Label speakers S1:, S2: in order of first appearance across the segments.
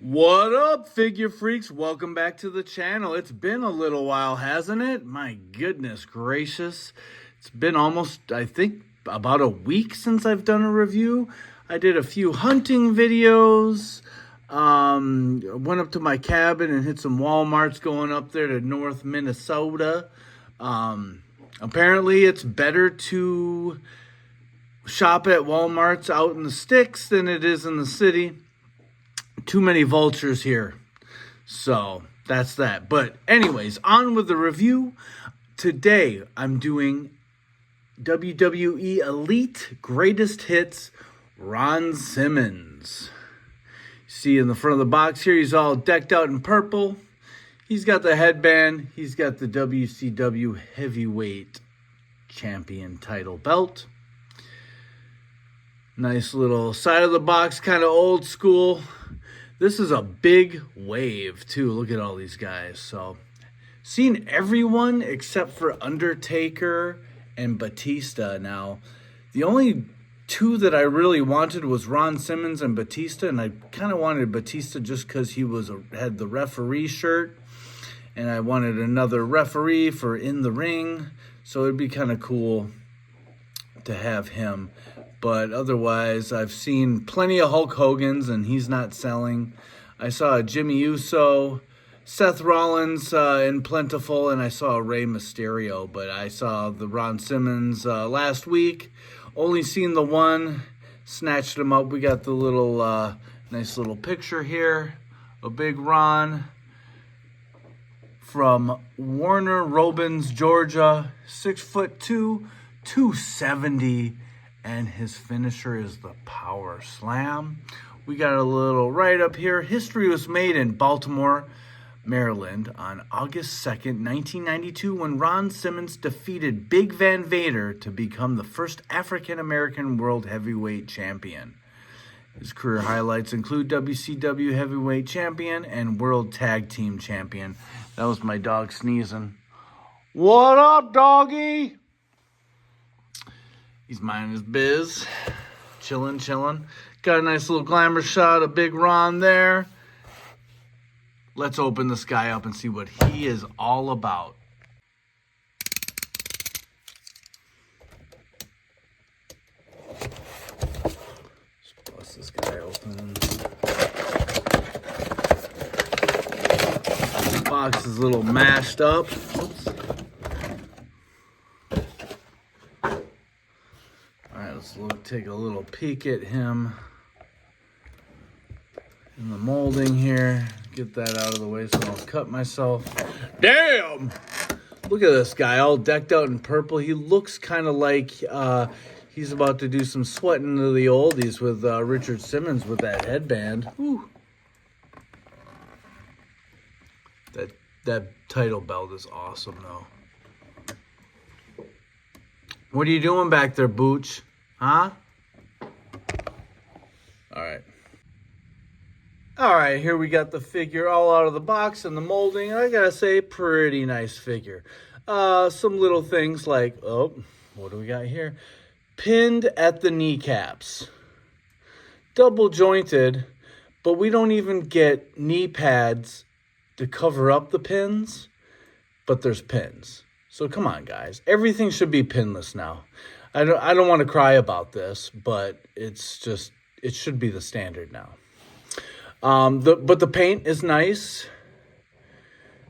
S1: What up, figure freaks? Welcome back to the channel. It's been a little while, hasn't it? My goodness gracious. It's been almost, I think, about a week since I've done a review. I did a few hunting videos. Went up to my cabin and hit some Walmarts going up there to North Minnesota. Apparently, it's better to shop at Walmarts out in the sticks than it is in the city. Too many vultures here. So that's that. But anyways, on with the review. Today I'm doing WWE Elite Greatest Hits Ron Simmons. See in the front of the box here, he's all decked out in purple. He's got the headband. He's got the WCW Heavyweight Champion title belt. Nice little side of the box, kind of old school. This is a big wave, too. Look at all these guys. So, seen everyone except for Undertaker and Batista. Now, the only two that I really wanted was Ron Simmons and Batista, and I kind of wanted Batista just because he had the referee shirt, and I wanted another referee for In the Ring, so it'd be kind of cool to have him. But otherwise, I've seen plenty of Hulk Hogan's, and he's not selling. I saw a Jimmy Uso, Seth Rollins in Plentiful, and I saw a Rey Mysterio. But I saw the Ron Simmons last week. Only seen the one, snatched him up. We got the little nice little picture here. A big Ron from Warner Robins, Georgia. 6'2", 270. And his finisher is the Power Slam. We got a little write-up here. History was made in Baltimore, Maryland on August 2nd, 1992, when Ron Simmons defeated Big Van Vader to become the first African-American World Heavyweight Champion. His career highlights include WCW Heavyweight Champion and World Tag Team Champion. That was my dog sneezing. What up, doggy? He's minding his biz, chilling. Got a nice little glamour shot of Big Ron there. Let's open this guy up and see what he is all about. Let's bust this guy open. This box is a little mashed up. Oops. Let's take a little peek at him in the molding here. Get that out of the way so I don't cut myself. Damn! Look at this guy, all decked out in purple. He looks kind of like he's about to do some sweating to the oldies with Richard Simmons with that headband. Whew. That title belt is awesome, though. What are you doing back there, Booch? Huh? All right, here we got the figure all out of the box and the molding. I gotta say, pretty nice figure. Some little things like, oh, what do we got here? Pinned at the kneecaps. Double jointed, but we don't even get knee pads to cover up the pins, but there's pins. So come on, guys. Everything should be pinless now. I don't want to cry about this, but it's just, it should be the standard now. But the paint is nice.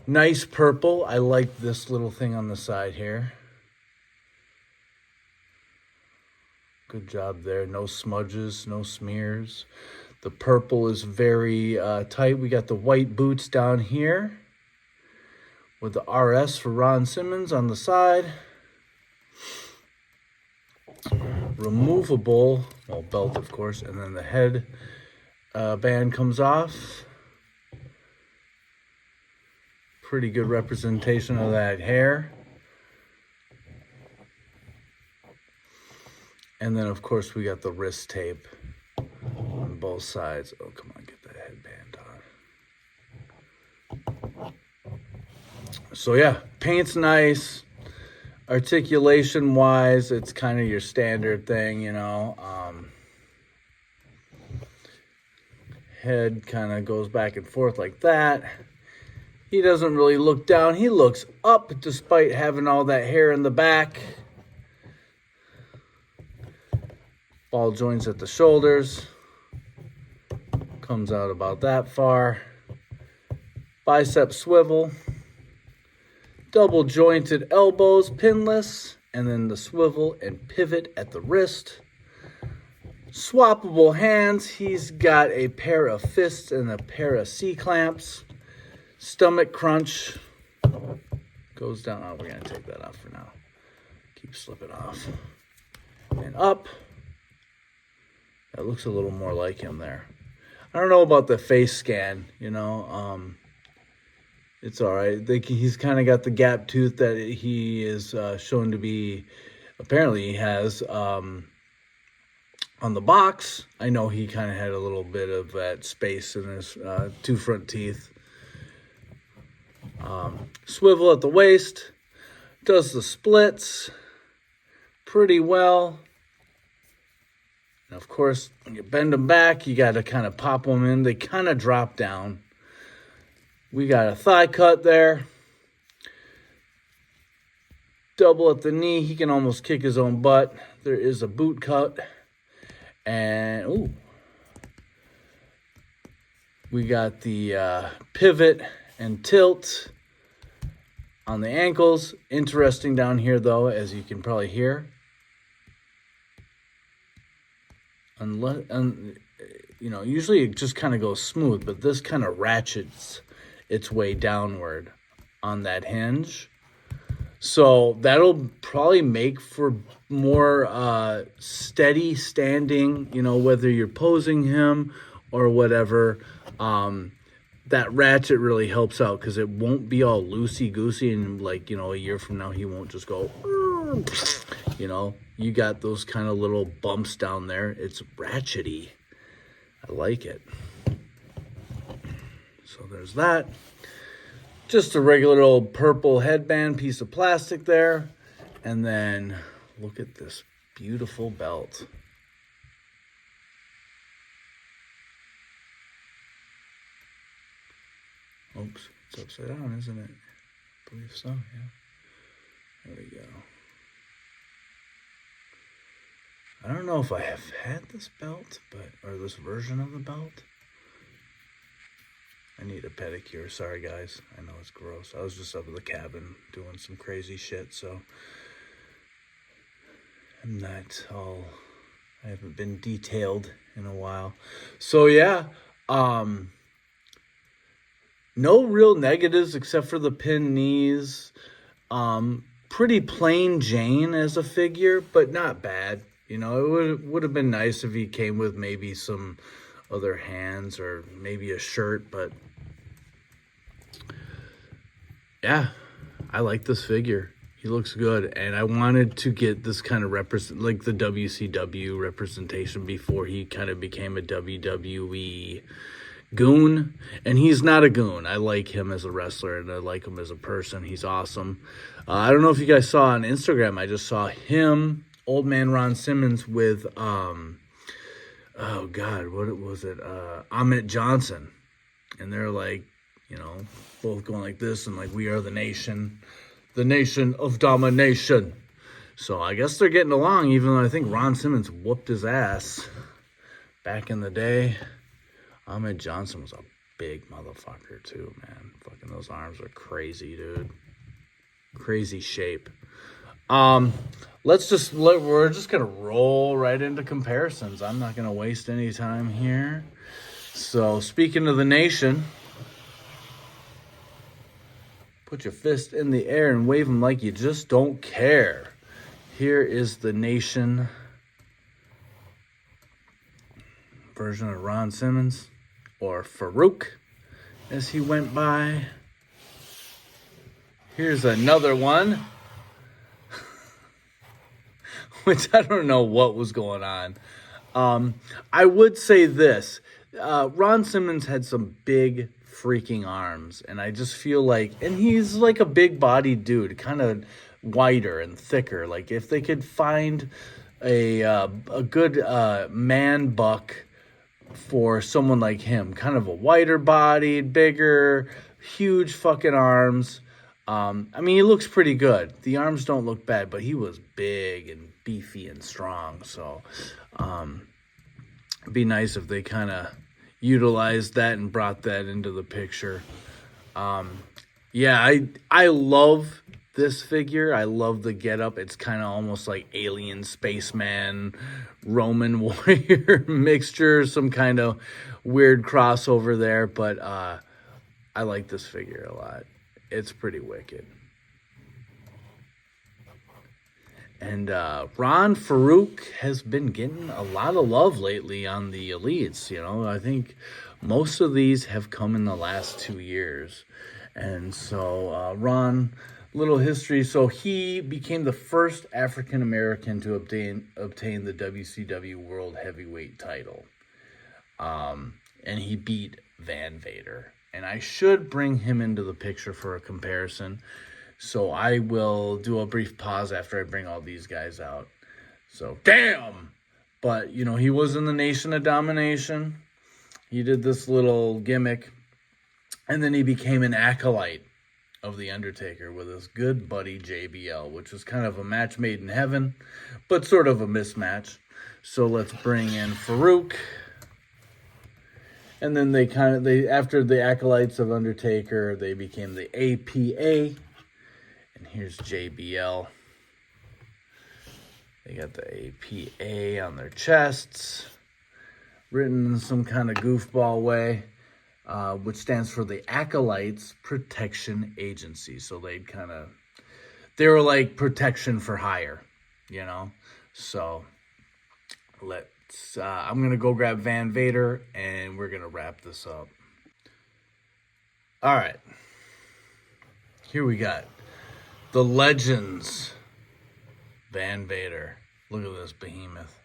S1: Nice purple. I like this little thing on the side here. Good job there. No smudges, no smears. The purple is very tight. We got the white boots down here with the RS for Ron Simmons on the side. Removable, well, belt of course, and then the head band comes off. Pretty good representation of that hair. And then of course we got the wrist tape on both sides. Oh, come on, get that headband on. So yeah, paint's nice. Articulation wise, it's kind of your standard thing, you know. Head kind of goes back and forth like that. He doesn't really look down. He looks up despite having all that hair in the back. Ball joints at the shoulders. Comes out about that far. Bicep swivel. Double jointed elbows, pinless. And then the swivel and pivot at the wrist. Swappable hands. He's got a pair of fists and a pair of C-clamps. Stomach crunch. Goes down. Oh, we're going to take that off for now. Keep slipping off. And up. That looks a little more like him there. I don't know about the face scan, you know. It's all right. He's kind of got the gap tooth that he is shown to be, apparently he has on the box. I know he kind of had a little bit of that space in his two front teeth. Swivel at the waist. Does the splits pretty well. And of course, when you bend them back, you got to kind of pop them in. They kind of drop down. We got a thigh cut there. Double at the knee. He can almost kick his own butt. There is a boot cut. And, ooh. We got the pivot and tilt on the ankles. Interesting down here, though, as you can probably hear. Usually it just kind of goes smooth, but this kind of ratchets its way downward on that hinge. So that'll probably make for more steady standing, whether you're posing him or whatever. That ratchet really helps out because it won't be all loosey-goosey and a year from now he won't just go, you got those kind of little bumps down there. It's ratchety. I like it. So there's that. Just a regular old purple headband piece of plastic there. And then look at this beautiful belt. Oops, it's upside down, isn't it? I believe so, yeah. There we go. I don't know if I have had this belt, or this version of the belt. I need a pedicure. Sorry, guys. I know it's gross. I was just up at the cabin doing some crazy shit, so I haven't been detailed in a while. So, yeah. No real negatives except for the pinned knees. Pretty plain Jane as a figure, but not bad. It would have been nice if he came with maybe some other hands or maybe a shirt, but yeah, I like this figure. He looks good, and I wanted to get this kind of like the WCW representation before he kind of became a WWE goon, and he's not a goon. I like him as a wrestler, and I like him as a person. He's awesome. I don't know if you guys saw on Instagram, I just saw him, Old Man Ron Simmons, with oh God, what was it? Ahmet Johnson. And they're both going like this and we are the nation of domination. So I guess they're getting along, even though I think Ron Simmons whooped his ass back in the day. Ahmet Johnson was a big motherfucker too, man. Fucking those arms are crazy, dude. Crazy shape. We're just going to roll right into comparisons. I'm not going to waste any time here. So, speaking of the nation, put your fist in the air and wave them like you just don't care. Here is the nation version of Ron Simmons, or Farouk, as he went by. Here's another one. Which I don't know what was going on. I would say this. Ron Simmons had some big freaking arms. And I just feel and he's like a big-bodied dude, kind of wider and thicker. If they could find a good man buck for someone like him. Kind of a whiter bodied, bigger, huge fucking arms. I mean, he looks pretty good. The arms don't look bad, but he was big and beefy and strong. So, it'd be nice if they kind of utilized that and brought that into the picture. Yeah, I love this figure. I love the getup. It's kind of almost like alien spaceman, Roman warrior mixture, some kind of weird crossover there. But I like this figure a lot. It's pretty wicked. And Ron Farouk has been getting a lot of love lately on the elites. You know, I think most of these have come in the last 2 years. And so Ron, little history. So he became the first African American to obtain the WCW World Heavyweight title. And he beat Van Vader. And I should bring him into the picture for a comparison. So I will do a brief pause after I bring all these guys out. So, damn! But, you know, he was in the Nation of Domination. He did this little gimmick. And then he became an acolyte of The Undertaker with his good buddy JBL, which was kind of a match made in heaven, but sort of a mismatch. So let's bring in Farouk. And then they after the acolytes of Undertaker, they became the APA. And here's JBL. They got the APA on their chests, written in some kind of goofball way, which stands for the Acolytes Protection Agency. So they were like protection for hire, you know. So I'm going to go grab Van Vader, and we're going to wrap this up. All right. Here we got the Legends Van Vader. Look at this behemoth.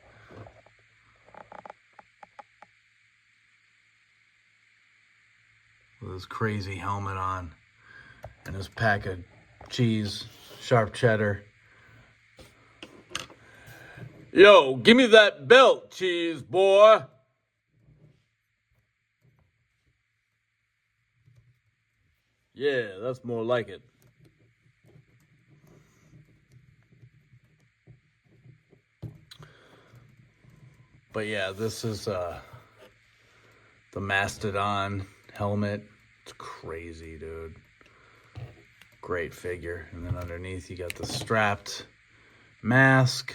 S1: With his crazy helmet on. And his pack of cheese, sharp cheddar. Yo, give me that belt, cheese boy. Yeah, that's more like it. But yeah, this is the Mastodon helmet. It's crazy, dude. Great figure. And then underneath you got the strapped mask.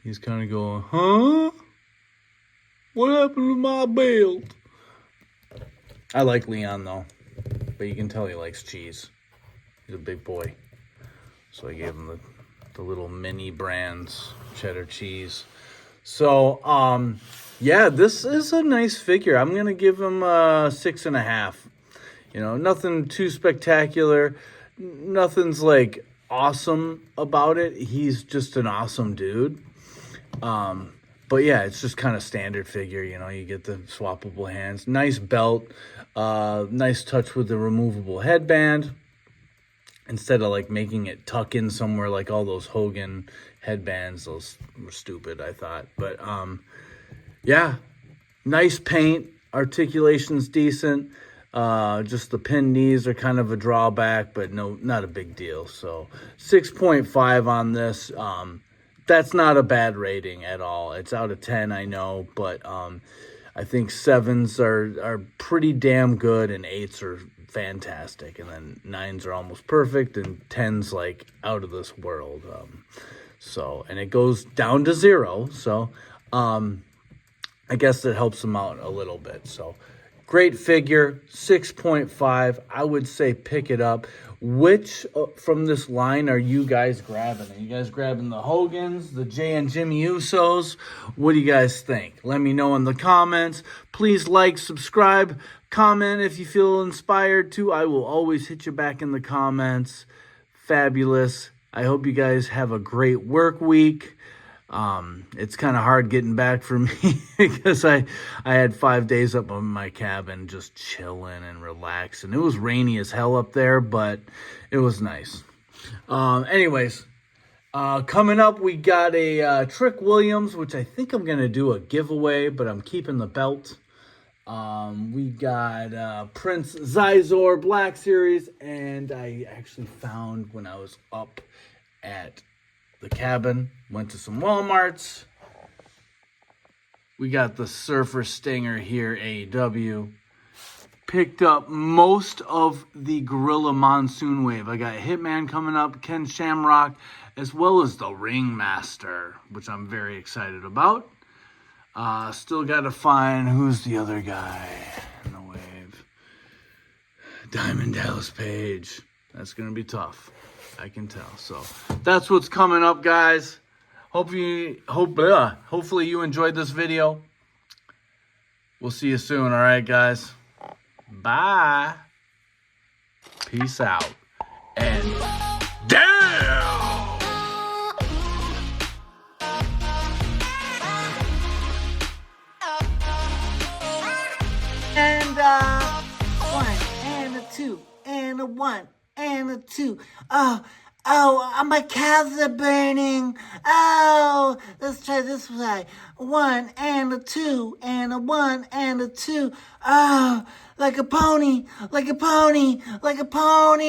S1: He's kind of going, huh? What happened to my belt? I like Leon, though. But you can tell he likes cheese. He's a big boy. So I gave him the little mini brands cheddar cheese. So, yeah, this is a nice figure. I'm going to give him 6.5. You know, nothing too spectacular. Nothing's, like, awesome about it. He's just an awesome dude. But yeah, it's just kind of standard figure, you know, you get the swappable hands, nice belt, nice touch with the removable headband, instead of like making it tuck in somewhere like all those Hogan headbands. Those were stupid, I thought. But, yeah, nice paint, articulation's decent. Just the pinned knees are kind of a drawback, but no, not a big deal. So 6.5 on this. That's not a bad rating at all. It's out of 10, I know, but I think 7s are pretty damn good, and 8s are fantastic, and then 9s are almost perfect, and 10s like out of this world. And it goes down to 0, so I guess that helps them out a little bit. So great figure, 6.5. I would say pick it up. Which from this line are you guys grabbing? Are you guys grabbing the Hogans, the Jay and Jimmy Usos? What do you guys think? Let me know in the comments. Please like, subscribe, comment if you feel inspired to. I will always hit you back in the comments. Fabulous. I hope you guys have a great work week. It's kind of hard getting back for me because I had 5 days up in my cabin just chilling and relaxing. It was rainy as hell up there, but it was nice. Anyways, Coming up, we got a Trick Williams, which I think I'm going to do a giveaway, but I'm keeping the belt. We got Prince Zizor Black Series, and I actually found when I was up at the cabin, went to some Walmarts. We got the Surfer Stinger here, AEW. Picked up most of the Gorilla Monsoon Wave. I got Hitman coming up, Ken Shamrock, as well as the Ringmaster, which I'm very excited about. Still got to find who's the other guy in the wave. Diamond Dallas Page. That's going to be tough. I can tell. So that's what's coming up, guys. Hopefully you enjoyed this video. We'll see you soon. All right, guys. Bye. Peace out. And damn!
S2: And one and a two and a one and a two. My calves are burning. Oh, let's try this way. One and a two and a one and a two. Oh, like a pony, like a pony, like a pony.